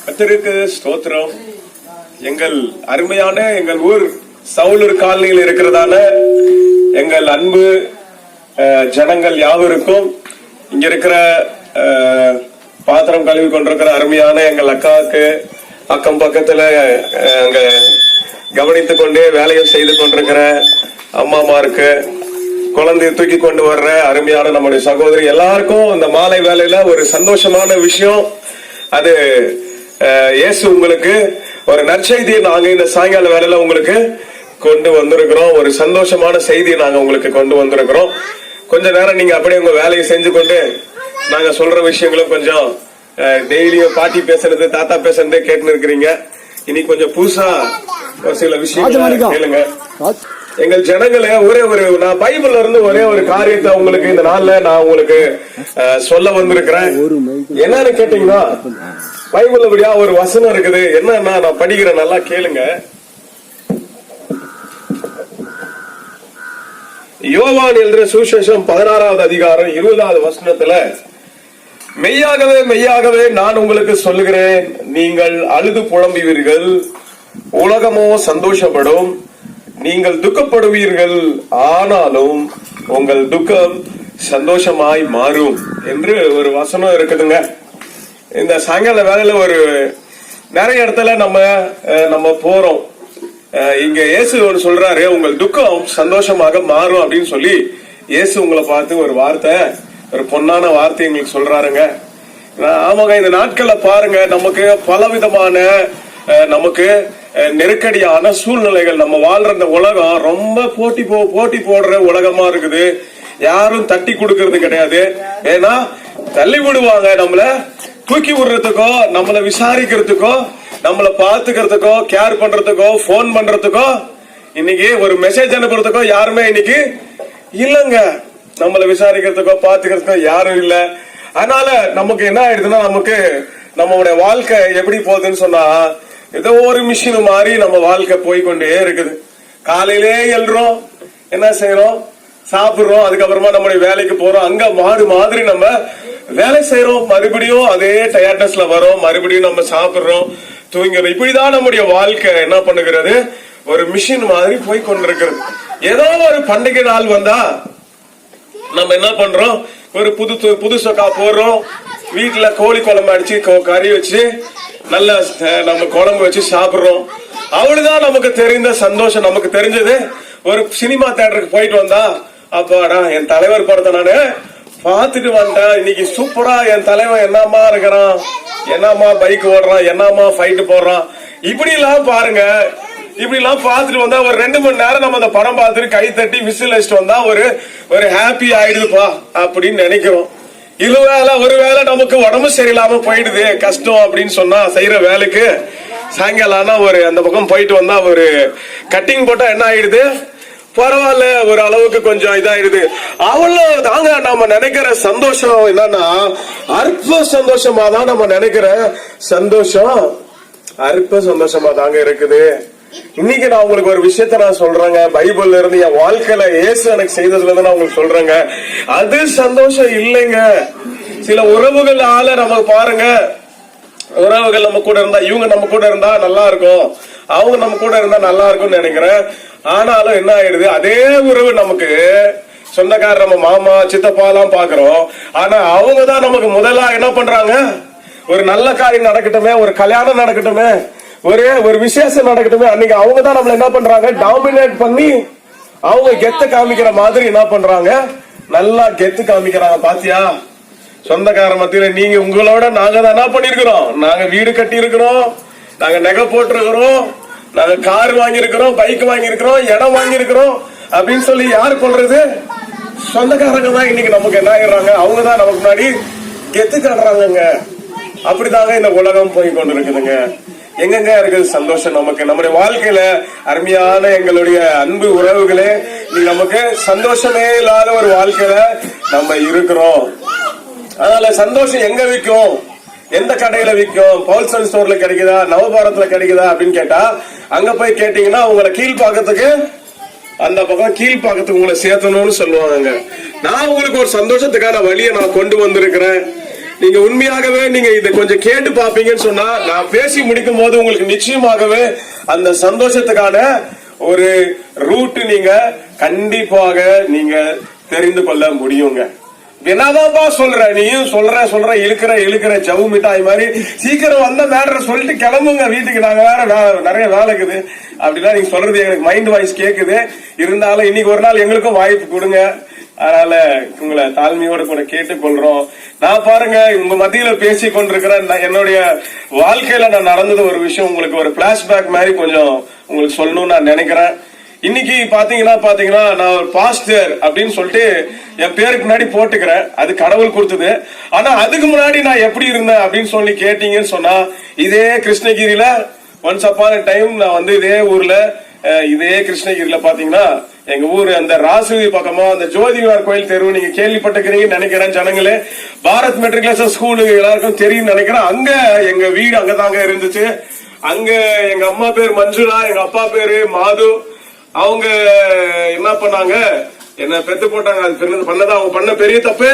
கர்த்தருக்கு ஸ்தோத்திரம். எங்கள் அருமையான எங்கள் ஊர் சவுலூர் காலனியில் இருக்கிறதான எங்கள் அன்பு ஜனங்கள் யாவருக்கும், இங்க இருக்கிற பாத்திரம் கழுவி கொண்டிருக்கிற அருமையான எங்கள் அக்காவுக்கு, அக்கம் பக்கத்துல அங்க கவனித்துக் கொண்டே வேலையை செய்து கொண்டிருக்கிற அம்மாமாருக்கு, குழந்தைய தூக்கி கொண்டு வர்ற அருமையான நம்முடைய சகோதரி எல்லாருக்கும் இந்த மாலை வேலையில ஒரு சந்தோஷமான விஷயம். அது இயேசு உங்களுக்கு ஒரு நற்செய்தியை நாங்க இந்த சாயங்கால வேலையில உங்களுக்கு கொண்டு வந்திருக்கிறோம். ஒரு சந்தோஷமான செய்தியை நாங்க உங்களுக்கு கொண்டு வந்திருக்கிறோம். கொஞ்ச நேரம் நீங்க அப்படியே உங்க வேலையை செஞ்சு கொண்டு நாங்க சொல்ற விஷயங்களும் கொஞ்சம் டெய்லியும் பாட்டி பேசுறது, தாத்தா பேசுறதே கேட்டு இருக்கிறீங்க. இன்னைக்கு கொஞ்சம் புதுசா ஒரு சில விஷயம் கேளுங்க. எங்கள் ஜனங்களே, நான் பைபிள்ல இருந்து ஒரே ஒரு காரியத்தை உங்களுக்கு இந்த நாள்ல நான் உங்களுக்கு சொல்ல வந்திருக்கிறேன். என்னன்னு கேட்டீங்கன்னா, பைபிள்ல அப்படியா ஒரு வசனம் இருக்குது. என்னன்னா நான் படிக்கிறேன், நல்லா கேளுங்க. யோவான் எழுதின சுவிசேஷம் 16வது அதிகாரம் 20வது வசனத்துல, மெய்யாகவே மெய்யாகவே நான் உங்களுக்கு சொல்லுகிறேன், நீங்கள் அழுது புலம்புவீர்கள், உலகமோ சந்தோஷப்படும். நீங்கள் துக்கப்படுவீர்கள், ஆனாலும் உங்கள் துக்கம் சந்தோஷமாய் மாறும் என்று ஒரு வசனம் இருக்குதுங்க. இந்த சாயங்கால வேலையில ஒரு நிறைய இடத்துல நம்ம போறோம். இங்க இயேசு ஒரு சொல்றாரு, உங்கள் துக்கம் சந்தோஷமாக மாறும் அப்படின்னு சொல்லி இயேசு உங்களை பார்த்து ஒரு வார்த்தை, ஒரு பொன்னான வார்த்தை எங்களுக்கு சொல்றாருங்க. ஆமாங்க, இந்த நாட்கள்ல பாருங்க, நமக்கு பலவிதமான நமக்கு நெருக்கடியான சூழ்நிலைகள், நம்ம வாழ்ற இந்த உலகம் ரொம்ப போட்டி போடுற உலகமா இருக்குது. யாரும் தட்டி கொடுக்கறது கிடையாது. ஏன்னா தள்ளி விடுவாங்க, நம்மள தூக்கி விடுறதுக்கோ, நம்மள விசாரிக்கிறதுக்கோ, நம்மள பாத்துக்கிறதுக்கோ, கேர் பண்றதுக்கோ, போன் பண்றதுக்கோ, இன்னைக்கு ஒரு மெசேஜ் அனுப்புறதுக்கோ யாருமே இன்னைக்கு இல்லங்க. நம்மள விசாரிக்கிறதுக்கோ பாத்துக்கிறதுக்கோ யாரும் இல்ல. அதனால நமக்கு என்ன ஆயிடுதுன்னா, நமக்கு நம்மளுடைய வாழ்க்கை எப்படி போகுதுன்னு சொன்னா, ஏதோ ஒரு மிஷின் மாதிரி நம்ம வாழ்க்கை போய்கொண்டே இருக்குது. காலையிலே எழுறோம், என்ன செய்யறோம், சாப்பிடுறோம், அதுக்கப்புறமா நம்முடைய வேலைக்கு போறோம், அங்க மாடு மாதிரி நம்ம வேலை செய்யறோம், மறுபடியும் அதே டயர்ட்னஸ்ல வரோம், மறுபடியும் நம்ம சாப்பிடுறோம், தூங்கிறோம். இப்படிதான் நம்முடைய வாழ்க்கை என்ன பண்ணுகிறது, ஒரு மிஷின் மாதிரி போய் கொண்டிருக்கிறது. ஏதோ ஒரு பண்டிகை நாள் வந்தா நம்ம என்ன பண்றோம், ஒரு புது சொக்கா போடுறோம், வீட்டுல கோழி குழம்பு அடிச்சு கறி வச்சு நல்ல நம்ம குழம்பு வச்சு சாப்பிடுறோம். அவ்வளவுதான் நமக்கு தெரிந்த சந்தோஷம். நமக்கு தெரிஞ்சது ஒரு சினிமா தியேட்டருக்கு போயிட்டு வந்தா, அப்பாடா என் தலைவர் படத்தை நானு பாத்துட்டு வந்துட்டேன், இன்னைக்கு சூப்பரா என் தலைவன் என்னமா இருக்கிறான், என்னமா பைக் ஓடுறான், என்னமா ஃபைட் போடுறான், இப்படி எல்லாம் பாருங்க. இப்படி எல்லாம் பாத்துட்டு வந்தா ஒரு 2 மணி நேரம் நம்ம அந்த படம் பார்த்துட்டு கை தட்டி விசில் அடிச்சுட்டு வந்தா ஒரு ஹாப்பி ஆயிடுதுப்பா அப்படின்னு நினைக்கிறோம். ஒருவேளை நமக்கு உடம்பு சரியில்லாம போயிடுது, கஷ்டம் அப்படின்னு சொன்னா செய்யற வேலைக்கு சாயங்காலம் அந்த பக்கம் போயிட்டு வந்தா ஒரு கட்டிங் போட்டா என்ன ஆயிடுது, பரவாயில்ல, ஒரு அளவுக்கு கொஞ்சம் இதாயிடுது. அவ்வளவு தாங்க நம்ம நினைக்கிற சந்தோஷம். என்னன்னா அற்ப சந்தோஷமா தான் நம்ம நினைக்கிற சந்தோஷம் அற்ப சந்தோஷமா தாங்க இருக்குது. இன்னைக்கு நான் உங்களுக்கு ஒரு விஷயத்த நான் சொல்றேங்க, பைபிள்ல இருந்து என் வாழ்க்கையில இயேசு எனக்கு செய்ததுல இருந்து நான் உங்களுக்கு சொல்றேங்க. அது சந்தோஷம் இல்லைங்க. சில உறவுகள் நம்ம பாருங்க, உறவுகள் நம்ம கூட இருந்தா, இவங்க நம்ம கூட இருந்தா நல்லா இருக்கும், அவங்க நம்ம கூட இருந்தா நல்லா இருக்கும்னு நினைக்கிறேன். ஆனாலும் என்ன ஆயிடுது, அதே உறவு நமக்கு சொந்தக்காரர், நம்ம மாமா சித்தப்பா எல்லாம் பாக்குறோம். ஆனா அவங்கதான் நமக்கு முதலா என்ன பண்றாங்க, ஒரு நல்ல காரியம் நடக்கட்டுமே, ஒரு கல்யாணம் நடக்கட்டுமே, ஒரு விசேஷம் நடக்கட்டுமே, அன்னைக்கு அவங்க தான் நம்மள என்ன பண்றாங்க, டாமினேட் பண்ணி அவங்க கெத்து காமிக்கிற மாதிரி என்ன பண்றாங்க, நல்லா கெத்து காமிக்கிறாங்க. பாத்தியா, சொந்தக்கார மத்தியில நீங்க உங்களோட நாங்க தான் என்ன பண்ணிருக்கிறோம், நாங்க வீடு கட்டி இருக்கிறோம், நாங்க நகை போட்டிருக்கிறோம், நாங்க கார் வாங்கியிருக்கிறோம், பைக் வாங்கியிருக்கிறோம், இடம் வாங்கியிருக்கிறோம் அப்படின்னு சொல்லி யாரு சொல்றது, சொந்தக்காரங்க தான் இன்னைக்கு நமக்கு என்ன ஆயிடுறாங்க, அவங்க தான் நமக்கு முன்னாடி கெத்து காட்டுறாங்க. அப்படிதாங்க இந்த உலகம் போய் கொண்டு இருக்குதுங்க. எங்கெங்க இருக்குது சந்தோஷம் நமக்கு? நம்முடைய வாழ்க்கையில அருமையான எங்களுடைய அன்பு உறவுகளே, நீ நமக்கு சந்தோஷமே இல்லாத ஒரு வாழ்க்கையில நம்ம இருக்கிறோம். அதனால சந்தோஷம் எங்க விற்கும், எந்த கடையில விற்கும், பவுல்சன் ஸ்டோர்ல கிடைக்குதா, நவபாரத்துல கிடைக்குதா அப்படின்னு கேட்டா, அங்க போய் கேட்டீங்கன்னா உங்களை கீழ்பாக்கத்துக்கு, அந்த பக்கம் கீழ்பாக்கத்துக்கு உங்களை சேர்த்தணும்னு சொல்லுவாங்க. நான் உங்களுக்கு ஒரு சந்தோஷத்துக்கான வழியை நான் கொண்டு வந்திருக்கிறேன். நீங்க உண்மையாகவே நீங்க இதை கொஞ்சம் கேட்டு பாப்பீங்கன்னு சொன்னா நான் பேசி முடிக்கும் போது உங்களுக்கு நிச்சயமாகவே அந்த சந்தோஷத்துக்கான ஒரு ரூட் நீங்க கண்டிப்பாக நீங்க தெரிந்து கொள்ள முடியுங்க. என்னதான்ப்பா சொல்ற, நீயும் சொல்ற இழுக்கிற ஜவு மிட்டாய் மாதிரி சீக்கிரம் வந்த மேட்டரை சொல்லிட்டு கிளம்புங்க வீட்டுக்கு, நாங்க வேற நிறைய வேலை இருக்குது அப்படின்னா நீங்க சொல்றது எனக்கு மைண்ட் வாய்ஸ் கேக்குது. இருந்தாலும் இன்னைக்கு ஒரு நாள் எங்களுக்கும் வாய்ப்பு கொடுங்க. அதனால உங்களை தாழ்மையோட கூட கேட்டுக்கொள்றோம். நான் பாருங்க உங்க மத்தியில பேசி கொண்டிருக்கிற என்னுடைய வாழ்க்கையில நான் நடந்தது ஒரு விஷயம் உங்களுக்கு ஒரு பிளாஷ்பேக் மாதிரி கொஞ்சம் உங்களுக்கு சொல்லணும்னு நான் நினைக்கிறேன். இன்னைக்கு பாத்தீங்கன்னா நான் ஒரு பாஸ்டர் அப்படின்னு சொல்லிட்டு என் பேருக்கு முன்னாடி போட்டுக்கிறேன். அது கடவுள் கொடுத்தது. ஆனா அதுக்கு முன்னாடி நான் எப்படி இருந்தேன் அப்படின்னு சொல்லி கேட்டீங்கன்னு சொன்னா, இதே கிருஷ்ணகிரியில ஒன்ஸ் அப்பான் டைம் நான் வந்து இதே ஊர்ல இதே கிருஷ்ணகிரியில பாத்தீங்கன்னா எங்க ஊர் அந்த ராசுவி பக்கமா அந்த ஜோதிவார் கோயில் தெருவு நீங்க கேள்விப்பட்டிருக்கிறீங்கன்னு நினைக்கிறேன். ஜனங்களே, பாரத் மெட்ரிகுலேஷன் ஸ்கூலு எல்லாருக்கும் தெரியும் நினைக்கிறேன். அங்க எங்க வீடு அங்கதாங்க இருந்துச்சு. அங்க எங்க அம்மா பேர் மஞ்சுளா, எங்க அப்பா பேரு மாது. அவங்க என்ன பண்ணாங்க, என்ன பெத்து போட்டாங்க. அது பண்ணதான் அவங்க பண்ண பெரிய தப்பு.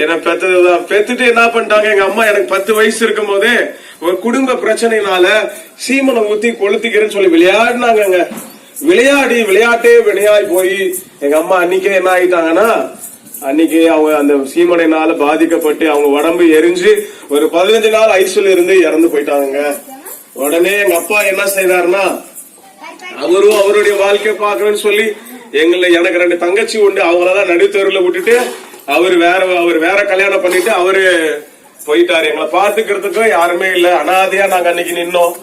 என்ன பெத்துட்டு என்ன பண்ணிட்டாங்க, எங்க அம்மா எனக்கு 10 வயசு இருக்கும் போதே ஒரு குடும்ப பிரச்சனைனால சீமனை ஊத்தி கொளுத்திக்கிறேன்னு சொல்லி விளையாடினாங்க. விளையாட்டே விளையாடி போய் எங்க அம்மா அன்னைக்கே என்ன ஆயிட்டாங்கன்னா, அன்னைக்கு அவங்க அந்த சீமனைனால பாதிக்கப்பட்டு அவங்க உடம்பு எரிஞ்சு ஒரு 15 நாள் ஐசியூல இருந்து இறந்து போயிட்டாங்க. உடனே எங்க அப்பா என்ன செய்தாருன்னா, அவரும் அவருடைய வாழ்க்கையை பாக்குறேன்னு சொல்லி எனக்கு 2 தங்கச்சி உண்டு, அவங்களெல்லாம் நடுத்தருல விட்டுட்டு அவர் வேற கல்யாணம் பண்ணிட்டு அவரு போயிட்டாரு. எங்களை பாத்துக்கிறதுக்கு யாருமே இல்ல, அனாதையா நாங்க அன்னைக்கு நின்னோம்.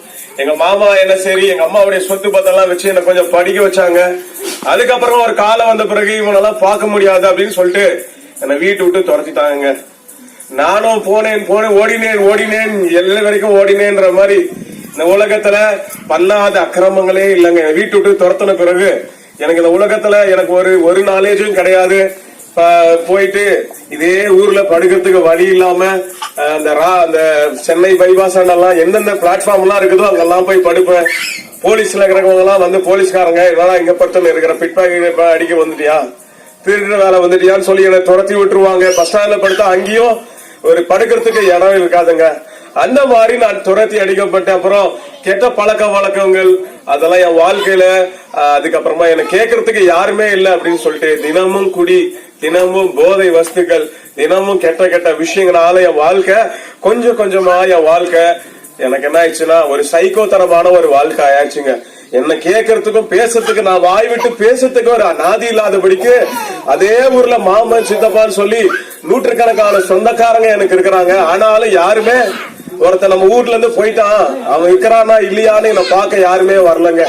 எங்க மாமா என்ன சரி எங்க அம்மாவுடைய சொத்து பத்தெல்லாம் வச்சு என்ன கொஞ்சம் படிக்க வச்சாங்க. அதுக்கப்புறம் ஒரு காலம் வந்த பிறகு இவனெல்லாம் பார்க்க முடியாது அப்படின்னு சொல்லிட்டு என்னை வீட்டு விட்டு துரத்திட்டாங்க. நானும் போனேன் ஓடினேன் எல்லா வரைக்கும் ஓடினேன்ற மாதிரி இந்த உலகத்துல பண்ணாத அக்கிரமங்களே இல்லைங்க. வீட்டு விட்டு துரத்தின பிறகு எனக்கு இந்த உலகத்துல எனக்கு ஒரு நாலேஜும் கிடையாது. போயிட்டு இதே ஊர்ல படுக்கிறதுக்கு வழி இல்லாம அந்த சென்னை பைபாஸ் எல்லாம் எந்தெந்த பிளாட்ஃபார்ம் எல்லாம் இருக்குதோ அங்கெல்லாம் போய் படுப்பேன். போலீஸ்ல இருக்கிறவங்க எல்லாம் வந்து போலீஸ்காரங்க இதெல்லாம் இங்க படுத்து இருக்கிற பிட்பாக்கெட் அடிக்க வந்துட்டியா, திருடுற வேலை வந்துட்டியான்னு சொல்லி என்னை துரத்தி விட்டுருவாங்க. பஸ் ஸ்டாண்ட்ல படுத்தா அங்கேயும் ஒரு படுக்கிறதுக்கு இடம் இருக்காதுங்க. அந்த மாதிரி நான் துரத்தி அடிக்கப்பட்டேன். அப்புறம் கெட்ட பழக்க வழக்கங்கள் அதெல்லாம் என் வாழ்க்கையில அதுக்கப்புறமா என்ன கேட்கறதுக்கு யாருமே இல்லை அப்படின்னு சொல்லிட்டு தினமும் குடி, தினமும் போதை வஸ்துக்கள், தினமும் கெட்ட விஷயங்களால என் வாழ்க்கை கொஞ்சம் கொஞ்சமா என் வாழ்க்கை எனக்கு என்ன ஆயிடுச்சுன்னா ஒரு சைக்கோத்தனமான ஒரு வாழ்க்கை ஆயாச்சுங்க. என்ன கேட்கறதுக்கும் பேசுறதுக்கு நான் வாய் விட்டு பேசுறதுக்கு ஒரு நாதி இல்லாதபடிக்கு அதே ஊர்ல மாமன் சித்தப்பான்னு சொல்லி 100கணக்கான சொந்தக்காரங்க எனக்கு இருக்கிறாங்க. ஆனாலும் யாருமே ஒருத்த நம்ம ஊர்ல இருந்து போயிட்டான் அவன் இருக்கிறானா இல்லையான்னு என்ன பார்க்க யாருமே வரலங்க.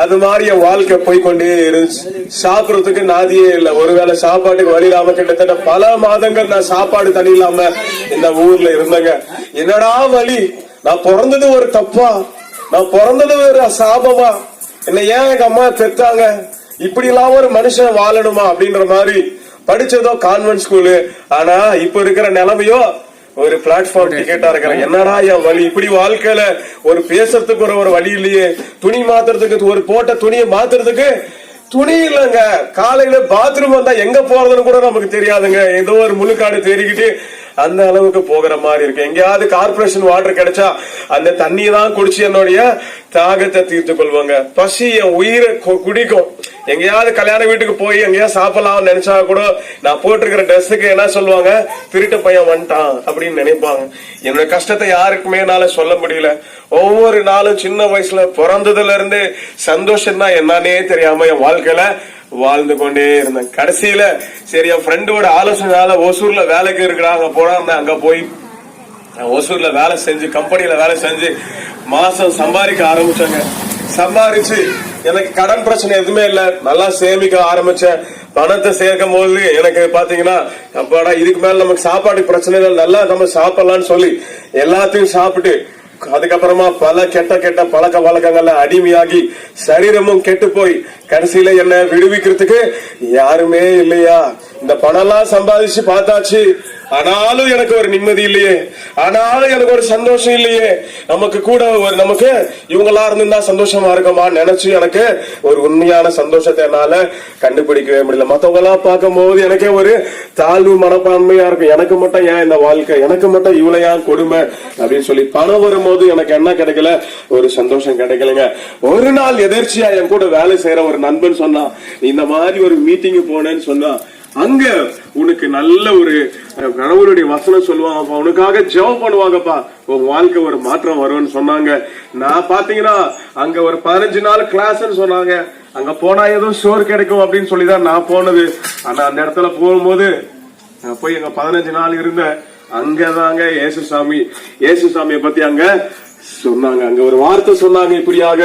அது மாதிரி என் வாழ்க்கை போய்கொண்டே இருந்துச்சு. சாப்பிடறதுக்கு நாதியே இல்லை. ஒருவேளை சாப்பாட்டுக்கு வழி இல்லாம கிட்டத்தட்ட பல மாதங்கள் நான் சாப்பாடு தண்ணி இல்லாம இந்த ஊர்ல இருந்தேங்க. என்னடா வழி, நான் பிறந்தது ஒரு தப்பா, நான் பிறந்தது ஒரு சாபமா, என்ன ஏன் எங்க அம்மா பெற்றாங்க, இப்படி இல்லாம ஒரு மனுஷன் வாழணுமா அப்படின்ற மாதிரி. படிச்சதோ கான்வென்ட் ஸ்கூலு, ஆனா இப்ப இருக்கிற நிலைமையோ ஒரு பிளாட்ஃபார்ம் டிக்கெட்டா இருக்கிறேன். என்னடா என் வழி, இப்படி வாழ்க்கையில ஒரு பேசுறதுக்கு ஒரு வழி இல்லையே, துணி மாத்துறதுக்கு ஒரு போட்ட துணியை மாத்துறதுக்கு துணி இல்லங்க. காலையில பாத்ரூம் வந்தா எங்க போறதுன்னு கூட நமக்கு தெரியாதுங்க. ஏதோ ஒரு முழுக்காடு தேடிக்கிட்டு அந்த அளவுக்கு போகிற மாதிரி இருக்கு. எங்கேயாவது கார்பரேஷன் வாட்டர் கிடைச்சா அந்த தண்ணியை தான் குடிச்சு என்னுடைய தாகத்தை தீர்த்து கொள்வாங்க. பசி என் உயிரை குடிக்கும். எங்கேயாவது கல்யாண வீட்டுக்கு போய் எங்கேயாவது சாப்பிடலாம்னு நினைச்சா கூட நான் போட்டிருக்கிற ட்ரெஸ்ஸுக்கு என்ன சொல்லுவாங்க, திருட்டு பையன் வந்துட்டான் அப்படின்னு நினைப்பாங்க. என்னோட கஷ்டத்தை யாருக்குமே என்னால சொல்ல முடியல. ஒவ்வொரு நாளும் சின்ன வயசுல பிறந்ததுல இருந்து சந்தோஷம் தான் என்னன்னே தெரியாம என் வாழ்க்கையில வாழ்ந்து கொண்டே இருந்தேன். கடைசியில சரி என் ஃப்ரெண்டோட ஆலோசனையால ஓசூர்ல வேலைக்கு இருக்கிறாங்க போறாங்க. அங்க போய் ஓசூர்ல வேலை செஞ்சு கம்பெனில வேலை செஞ்சு மாசம் சம்பாதிக்க ஆரம்பிச்சாங்க. சம்பாதிச்சு எனக்கு கடன் பிரச்சனை எதுவுமே இல்ல, நல்லா சேமிக்க ஆரம்பிச்சேன். பணத்தை சேர்க்கும் போது எனக்கு பாத்தீங்கன்னா அப்பாடா இதுக்கு மேல நமக்கு சாப்பாடு பிரச்சனை இல்லை, நல்லா நம்ம சாப்பிடலாம்னு சொல்லி எல்லாத்தையும் சாப்பிட்டு அதுக்கப்புறமா பல கெட்ட பழக்க வழக்கங்கள்ல அடிமையாகி சரீரமும் கெட்டு போய் கடைசியில என்ன விடுவிக்கிறதுக்கு யாருமே இல்லையா. இந்த பணம் எல்லாம் சம்பாதிச்சு பார்த்தாச்சு, ஆனாலும் எனக்கு ஒரு நிம்மதி இல்லையே, ஆனாலும் எனக்கு ஒரு சந்தோஷம் இல்லையே. நமக்கு கூட நமக்கு இவங்களா இருந்தா சந்தோஷமா இருக்குமா நினைச்சு எனக்கு ஒரு உண்மையான சந்தோஷத்தை என்னால கண்டுபிடிக்கவே முடியல. மத்தவங்க எல்லாம் பார்க்கும் போது எனக்கே ஒரு தாழ்வு மனப்பான்மையா இருக்கும். எனக்கு மட்டும் ஏன் இந்த வாழ்க்கை, எனக்கு மட்டும் இவ்வளவு ஏன் கொடுமை அப்படின்னு சொல்லி பணம் வரும்போது எனக்கு என்ன கிடைக்கல, ஒரு சந்தோஷம் கிடைக்கலங்க. ஒரு நாள் எதிர்ச்சியா என் கூட வேலை செய்யற ஒரு நண்பன் சொன்னா, இந்த மாதிரி ஒரு மீட்டிங் போனேன்னு சொன்னா, அங்க உனக்கு நல்ல ஒரு கடவுளுடைய வசனம் சொல்லுவாங்கப்பா, உனக்காக ஜெபம் பண்ணுவாங்கப்பா, உன் வாழ்க்கை ஒரு மாற்றம் வரும்னு சொன்னாங்க. நான் பாத்தீங்கன்னா அங்க ஒரு 15 நாள் கிளாஸ்ன்னு சொன்னாங்க. அங்க போனா ஏதோ சோறு கிடைக்கும் அப்படின்னு சொல்லிதான் நான் போனது. ஆனா அந்த இடத்துல போகும்போது போய் அங்க 15 நாள் இருந்தேன். அங்கதாங்க இயேசுசாமியை பத்தி அங்க சொன்னாங்க. அங்க ஒரு வார்த்தை சொன்னாங்க, இப்படியாக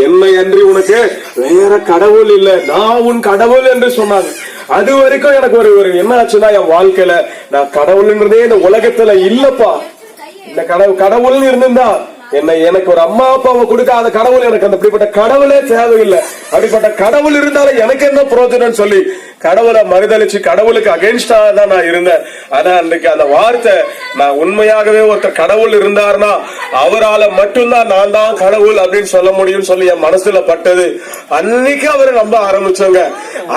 என்னை அன்றி உனக்கு வேற கடவுள் இல்ல, நான் உன் கடவுள் என்று சொன்னாங்க. அது வரைக்கும் எனக்கு ஒரு என்ன ஆச்சுன்னா, என் வாழ்க்கையில நான் கடவுள்ன்றதே இந்த உலகத்துல இல்லப்பா. இந்த கடவுள்னு இருந்திருந்தா எனக்கு ஒரு அம்மா அப்பாவை கொடுக்காத கடவுள், எனக்கு அந்த அப்படிப்பட்ட கடவுளே தேவையில்லை. அப்படிப்பட்ட கடவுள் இருந்தாலும் எனக்கு என்ன பிரயோஜனம் சொல்லி கடவுளை மறுதளிச்சு கடவுளுக்கு அகேன்ஸ்டா தான் நான் இருந்தேன். ஆனா அன்றைக்கு அந்த வார்த்தை, நான் உண்மையாகவே ஒருத்தர் கடவுள் இருந்தாருன்னா அவரால மட்டும்தான் நான் தான் கடவுள் அப்படின்னு சொல்ல முடியும்னு சொல்லி என் மனசுல பட்டது. அன்னைக்கு அவரை நம்ப ஆரம்பிச்சோங்க.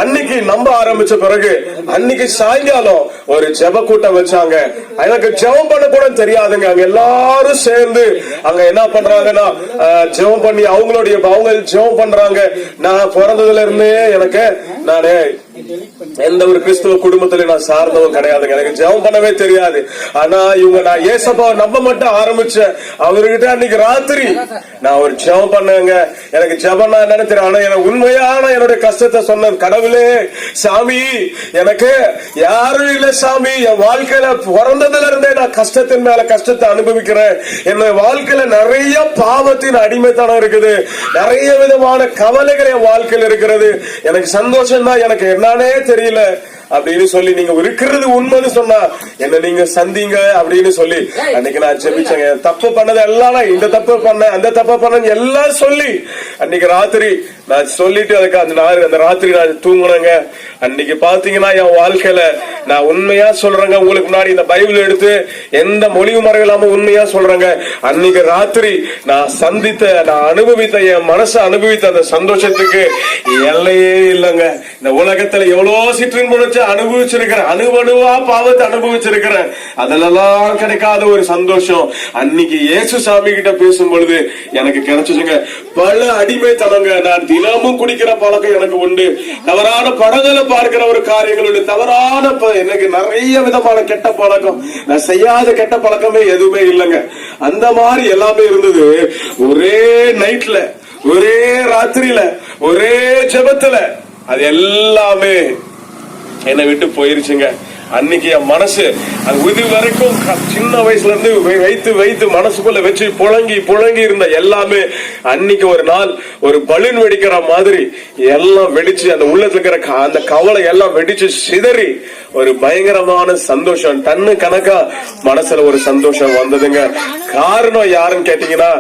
அன்னைக்கு நம்ப ஆரம்பிச்ச பிறகு அன்னைக்கு சாயங்காலம் ஒரு ஜெப கூட்டம் வச்சாங்க. எனக்கு ஜெபம் பண்ண கூட தெரியாதுங்க. அங்க எல்லாரும் சேர்ந்து அங்க என்ன பண்றாங்கன்னா ஜெபம் பண்ணி அவங்க ஜெபம் பண்றாங்க. நான் பிறந்ததுல இருந்தே எனக்கு நானே எந்த ஒரு கிறிஸ்துவ குடும்பத்துல நான் சார்ந்தவன் கிடையாதுங்க. எனக்கு ஜெபம் பண்ணவே தெரியாது. ஆனா இவங்க நான் ஏசப்பாவை நம்ப மட்டும் ஆரம்பிச்சேன். அவர்கிட்ட அன்னைக்கு ராத்திரி நான் ஒரு ஜெபம் பண்ணேங்க. எனக்கு ஜெபம்னா என்னன்னு தெரியும். ஆனா எனக்கு உண்மையான என்னுடைய கஷ்டத்தை சொன்ன கடவுளே, சாமி எனக்கு யாரும் இல்ல சாமி, என் வாழ்க்கையில பிறந்ததுல இருந்தே நான் கஷ்டத்தின் மேல கஷ்டத்தை அனுபவிக்கிறேன். என் வாழ்க்கையில நிறைய பாவத்தின் அடிமைத்தனம் இருக்குது, நிறைய விதமான கவலைகள் என் வாழ்க்கையில் இருக்கிறது. எனக்கு சந்தோஷம் தான் எனக்கு என்னன்னே தெரியல அப்படின்னு சொல்லி, நீங்க இருக்கிறது உண்மைன்னு சொன்னா என்ன நீங்க சந்திங்க அப்படின்னு சொல்லி அன்னைக்கு நான் ஜெபிச்சேங்க. தப்பு பண்ணது எல்லாம், இந்த தப்பு பண்ண அந்த தப்பு பண்ண எல்லாம் சொல்லி அன்னைக்கு ராத்திரி நான் சொல்லிட்டு அதுக்கு அந்த ராத்திரி நான் தூங்குனேங்க. அன்னைக்கு பாத்தீங்கன்னா என் வாழ்க்கையில நான் உண்மையா சொல்றேங்க, உங்களுக்கு முன்னாடி இந்த பைபிள் எடுத்து எந்த மொழிவு மறை இல்லாம உண்மையா சொல்றேங்க. அன்னைக்கு ராத்திரி நான் சந்தித்த, நான் அனுபவித்த, என் மனசை அனுபவித்த அந்த சந்தோஷத்துக்கு எல்லையே இல்லைங்க. இந்த உலகத்துல எவ்வளவு சிற்றின்பம் அனுபவிச்சிருக்கிறேன், அணுவா பாவத்தை அனுபவிச்சிருக்கிறேன். அதெல்லாம் கிடைக்காத ஒரு சந்தோஷம் அன்னைக்கு இயேசுசாமி கிட்ட பேசும் பொழுது எனக்கு கிடைச்சுங்க. பல அடிமைத்தனங்க. நான் தினமும் குடிக்கிற பழக்கம் எனக்கு உண்டு, தவறான படங்களை பார்க்கிற ஒரு காரியங்கள் உண்டு, தவறான எனக்கு நிறைய விதமான கெட்ட பழக்கம். நான் செய்யாத கெட்ட பழக்கமே எதுவுமே இல்லைங்க. அந்த மாதிரி எல்லாமே இருந்தது. ஒரே நைட்ல, ஒரே ராத்திரியில, ஒரே ஜெபத்துல அது எல்லாமே என்னை விட்டு போயிருச்சுங்க. அன்னைக்கு என் மனசு இது வரைக்கும் சின்ன வயசுல இருந்து வைத்து மனசுக்குள்ள வச்சு புழங்கி இருந்த எல்லாமே அன்னைக்கு ஒரு நாள் ஒரு பலூன் வெடிக்கிற மாதிரி எல்லாம் வெடிச்சு, அந்த உள்ளத்துல இருக்கிற அந்த கவலை எல்லாம் வெடிச்சு சிதறி ஒரு பயங்கரமான சந்தோஷம், டன்னு கணக்கா மனசுல ஒரு சந்தோஷம் வந்ததுங்க. காரணம் யாருன்னு கேட்டீங்கன்னா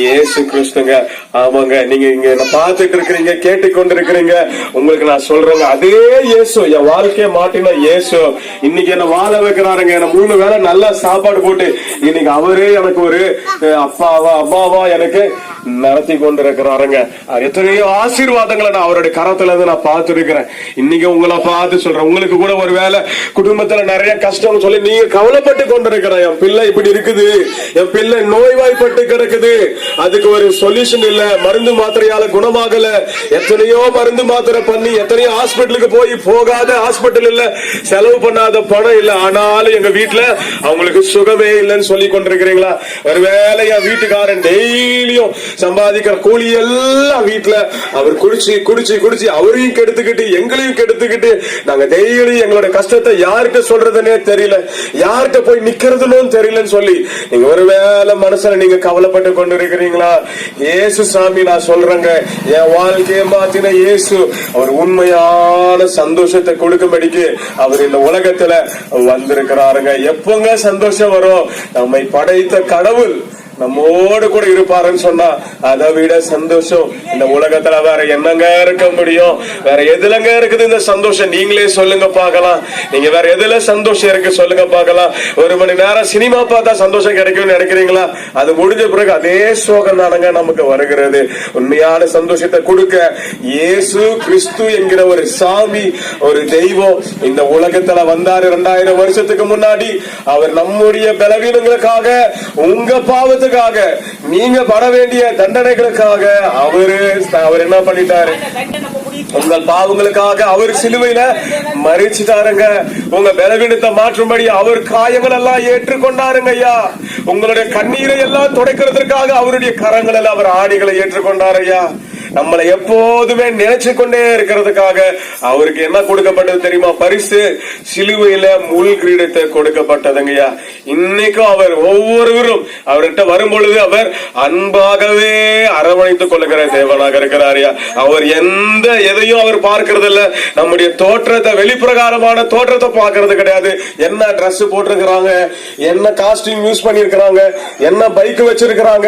இயேசு கிறிஸ்துங்க. ஆமாங்க, நீங்க இங்க பார்த்துட்டு இருக்கிறீங்க, கேட்டுக்கொண்டு இருக்கிறீங்க. உங்களுக்கு நான் சொல்றேங்க, அதே இயேசு, என் வாழ்க்கையை மாட்டின இயேசு இன்னைக்கு என்ன வாழ வைக்கிறாருங்க. என்ன 3 வேளை நல்லா சாப்பாடு போட்டு இன்னைக்கு அவரே எனக்கு ஒரு அப்பாவா எனக்கு நடத்தி கொண்டு இருக்கிறாருங்க. எத்தனையோ ஆசீர்வாதங்களை நான் அவருடைய கரத்துல இருந்து நான் பார்த்து இருக்கிறேன். இன்னைக்கு உங்களை பார்த்து சொல்றேன், உங்களுக்கு கூட ஒரு வேலை குடும்பத்துல நிறைய கஷ்டம் சொல்லி நீங்க கவலைப்பட்டு கொண்டிருக்கிற, என் பிள்ளை இப்படி இருக்குது, என் பிள்ளை நோய்வாய்ப்பட்டு கிடக்குது, அதுக்கு ஒரு சொல்யூஷன் இல்ல, மருந்து மாத்திரையால குணமாகல, எத்தனையோ மருந்து மாத்திரை பண்ணி எத்தனையோ ஹாஸ்பிட்டலுக்கு போகாத ஹாஸ்பிட்டல் இல்ல, செலவு பண்ணாத பணம் இல்ல, ஆனாலும் எங்க வீட்டுல அவங்களுக்கு சுகமே இல்லைன்னு சொல்லி கொண்டிருக்கிறீங்களா? ஒருவேளை என் வீட்டுக்காரன் டெய்லியும் சம்பாதிக்கிற கூலி எல்லாம் வீட்டுல அவர் குடிச்சு அவரையும் கெடுத்துக்கிட்டு எங்களையும் கெடுத்துக்கிட்டு நாங்க டெய்லி எங்களோட கஷ்டத்தை யார்கிட்ட சொல்றதுன்னே தெரியல, யார்கிட்ட போய் நிக்கிறதுன்னு தெரியலன்னு சொல்லி நீங்க ஒருவேளை மனசுல நீங்க கவலைப்பட்டு கொண்டு இருக்கிறீங்களா? இயேசு சாமி, நான் சொல்றேங்க, என் வாழ்க்கையை மாத்தின இயேசு, அவர் உண்மையான சந்தோஷத்தை கொடுக்கும்படிக்கு அவர் இந்த உலகத்துல வந்திருக்கிறாருங்க. எப்பங்க சந்தோஷம் வரும்? நம்மை படைத்த கடவுள் நம்மோடு கூட இருப்பாருன்னு சொன்னா அதை விட சந்தோஷம் இந்த உலகத்துல வேற என்னங்க இருக்க முடியும்? வேற எதுலங்க இருக்குது இந்த சந்தோஷம்? நீங்களே சொல்லுங்க பார்க்கலாம். நீங்க வேற எதுல சந்தோஷம் இருக்கு சொல்லுங்க பார்க்கலாம். 1 மணி நேரம் சினிமா பார்த்தா சந்தோஷம் கிடைக்கும்னு நினைக்கிறீங்களா? அது முடிஞ்ச பிறகு அதே சோகம் தானங்க நமக்கு வருகிறது. உண்மையான சந்தோஷத்தை கொடுக்க இயேசு கிறிஸ்து என்கிற ஒரு சாமி, ஒரு தெய்வம் இந்த உலகத்துல வந்தாரு 2000 வருஷத்துக்கு முன்னாடி. அவர் நம்முடைய பலவீனங்களுக்காக, உங்க பாவத்துக்காக, நீங்க பட வேண்டிய தண்டனைகளுக்காக அவர் என்ன பண்ணிட்டாரு? உங்கள் பாவங்களுக்காக அவர் சிலுவையில மரிச்சிட்டாருங்க. உங்க பலவீனத்தை மாற்றும்படி அவர் காயங்கள் எல்லாம் ஏற்றுக்கொண்டாருங்க ஐயா. உங்களுடைய கண்ணீரை எல்லாம் துடைக்கிறதுக்காக அவருடைய கரங்கள் எல்லாம் அவர் ஆணிகளை ஏற்றுக்கொண்டார் ஐயா. நம்மளை எப்போதுமே நினைச்சு கொண்டே இருக்கிறதுக்காக அவருக்கு என்ன கொடுக்கப்பட்டது தெரியுமா? பரிசு. சிலுவையில முள் கிரீடத்தை கொடுக்கப்பட்டதுங்கய்யா. இன்னைக்கும் அவர் ஒவ்வொருவரும் அவர்கிட்ட வரும் பொழுது அவர் அன்பாகவே அரவணைத்துக் கொள்ளுகிற தேவனாக இருக்கிறாரியா. அவர் எதையும் அவர் பார்க்கறது இல்ல. நம்முடைய தோற்றத்தை, வெளிப்பிரகாரமான தோற்றத்தை பார்க்கறது கிடையாது. என்ன டிரஸ் போட்டிருக்கிறாங்க, என்ன காஸ்டியூம் யூஸ் பண்ணிருக்கிறாங்க, என்ன பைக் வச்சிருக்கிறாங்க,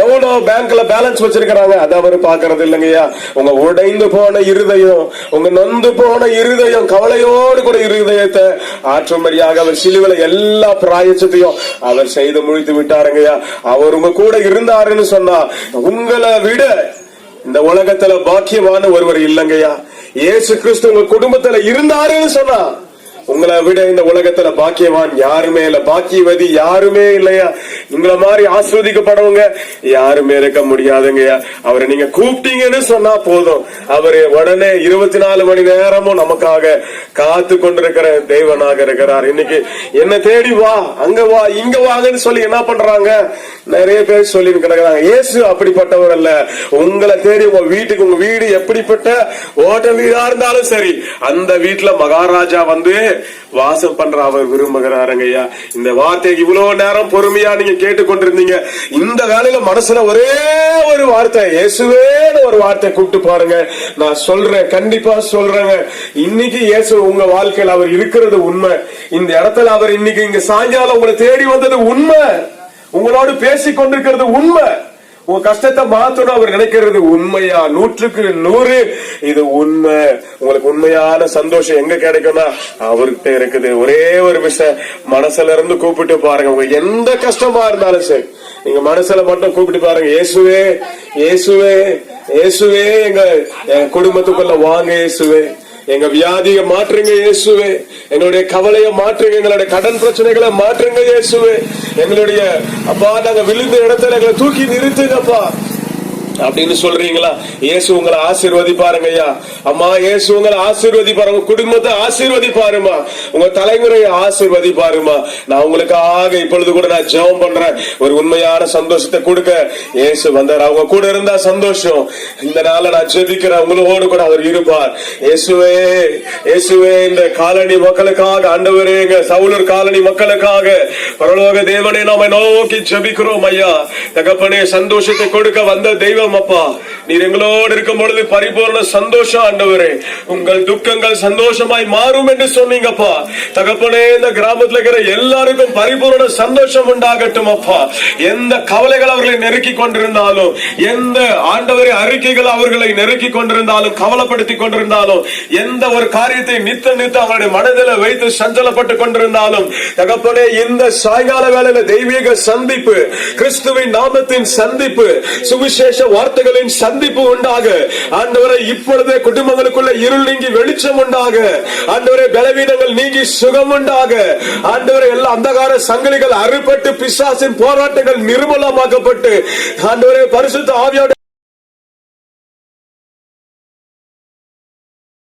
எவ்வளவு பேங்க்ல பேலன்ஸ் வச்சிருக்கிறாங்க, அதை அவர் பார்க்கறது இல்லைங்கய்யா. உங்க உடைந்து போன இருதயம், உங்க நொந்து போன இருதயம், கவலையோடு கூட இருதயத்தை ஆற்றும்படியாக அவர் சிலுவையில எல்லா பிராயச்சத்தையும் அவர் செய்து முடித்து விட்டாருங்கய்யா. அவர் உங்க கூட இருந்தாருன்னு சொன்னா உங்களை விட இந்த உலகத்துல பாக்கியமான ஒருவர் இல்லைங்கய்யா. இயேசு கிறிஸ்து உங்க குடும்பத்துல இருந்தாருன்னு சொன்னா உங்களை விட இந்த உலகத்துல பாக்கியவான் யாருமே இல்ல, பாக்கியவதி யாருமே இல்லையா. உங்களை மாதிரி ஆஸ்வதிக்கப்படவங்க யாருமே இருக்க முடியாதுங்கய்யா. அவரை நீங்க கூப்பிட்டீங்கன்னு சொன்னா போதும், அவரு உடனே 24 மணி நேரமும் நமக்காக காத்து கொண்டிருக்கிற தேவனாக இருக்கிறார். இன்னைக்கு என்ன தேடி வா, அங்க வா, இங்க வாங்கன்னு சொல்லி என்ன பண்றாங்க? நிறைய பேர் சொல்லி கிடக்குறாங்க. இயேசு அப்படிப்பட்டவர் அல்ல. உங்களை தேடி உங்க வீட்டுக்கு, உங்க வீடு எப்படிப்பட்ட ஓட்ட வீடா இருந்தாலும் சரி, அந்த வீட்டுல மகாராஜா வந்து வாசம் பண்ற அவர் விரும்புகிறாருங்க ஐயா. இந்த வார்த்தையை இவ்வளவு நேரம் பொறுமையா நீங்க கேட்டுக்கொண்டிருந்தீங்க. இந்த வேலையில மனசுல ஒரே ஒரு வார்த்தை, இயேசுவேன்னு ஒரு வார்த்தை கூப்பிட்டு பாருங்க. நான் சொல்றேன், கண்டிப்பா சொல்றேங்க. இன்னைக்கு இயேசு உங்க வாழ்க்கையில் அவர் இருக்கிறது உண்மை. இந்த இடத்துல அவர் இன்னைக்கு இங்க சாயங்காலம் உங்களை தேடி வந்தது உண்மை. உங்களோடு பேசிக் கொண்டிருக்கிறது உண்மை. உங்க கஷ்டத்தை மாத்தணும் அவர் நினைக்கிறது உண்மையா? 100க்கு 100 இது உண்மை. உங்களுக்கு உண்மையான சந்தோஷம் எங்க கிடைக்கும்னா அவர்கிட்ட இருக்குது. ஒரே ஒரு விஷயம், மனசுல இருந்து கூப்பிட்டு பாருங்க. உங்க எந்த கஷ்டமா இருந்தாலும் சரி, நீங்க மனசுல மட்டும் கூப்பிட்டு பாருங்க, இயேசுவே, இயேசுவே, இயேசுவே, எங்க குடும்பத்துக்குள்ள வாங்க இயேசுவே, எங்க வியாதியை மாற்றுங்க இயேசுவே, எங்களுடைய கவலையை மாற்றுங்க, எங்களுடைய கடன் பிரச்சனைகளை மாற்றுங்க இயேசுவே, எங்களுடைய அப்பா நாங்க விழுந்த இடத்துல எங்களை தூக்கி நிறுத்துங்கப்பா அப்படின்னு சொல்றீங்களா? இயேசு உங்களை ஆசீர்வதிப்பாருங்க ஐயா. அம்மா, இயேசு உங்களை ஆசீர்வதிப்பாரு. உங்க குடும்பத்தை ஆசீர்வதிப்பாருமா, உங்க தலைமுறையை ஆசீர்வதிப்பாருமா. நான் உங்களுக்காக இப்பொழுது கூட நான் ஜெபம் பண்றேன். ஒரு உண்மையான சந்தோஷத்தை கொடுக்க இயேசு வந்தார். அவங்க கூட இருந்தா சந்தோஷம். இந்த நாள நான் ஜெபிக்கிறேன், உங்களோடு கூட அவர் இருப்பார். இயேசுவே, இயேசுவே, இந்த காலனி மக்களுக்காக, ஆண்டவரே, எங்க சவுலூர் காலனி மக்களுக்காக பரலோக தேவனே நாம நோக்கி ஜெபிக்கிறோம் ஐயா. தகப்பனே, சந்தோஷத்தை கொடுக்க வந்த தெய்வம் அப்பா, நீர் எங்களோடு இருக்கும் பொழுது பரிபூர்ண சந்தோஷம் ஆண்டவரே. உங்கள் துக்கங்கள் சந்தோஷமாய் மாறும் என்று சொன்னீங்கப்பா. தகப்பனே, இந்த கிராமத்தில் இருக்கிற எல்லாருக்கும் பரிபூர்ண சந்தோஷம் உண்டாகட்டும் அப்பா. எந்த கவலைகள் அவர்களை நெருக்கி கொண்டிருந்தாலும், எந்த ஆண்டவரே அறிக்கைகள் அவர்களை நெருக்கி கொண்டிருந்தாலும், கவலைப்படுத்திக் கொண்டிருந்தாலும், எந்த ஒரு காரியத்தை நித்த அவருடைய மனதில் வைத்து சஞ்சலப்பட்டு கொண்டிருந்தாலும், தகப்பனே, இந்த சாயங்கால வேளையில தெய்வீக சந்திப்பு, கிறிஸ்துவின் நாமத்தின் சந்திப்பு, சுவிசேஷ வார்த்தைகளின் சந்திப்பு உண்டாக ஆண்டவரே. இப்பொழுதே குடும்பங்களுக்குள்ள இருள் நீங்கி வெளிச்சம் உண்டாக ஆண்டவரே. பலவீனங்கள் நீங்கி சுகம் உண்டாக ஆண்டவரே. எல்லா அந்தகார சங்கிலிகள் அறுபட்டு, பிசாசின் போராட்டங்கள் நிர்மூலமாக்கப்பட்டு ஆண்டவரே, பரிசுத்த ஆவியோட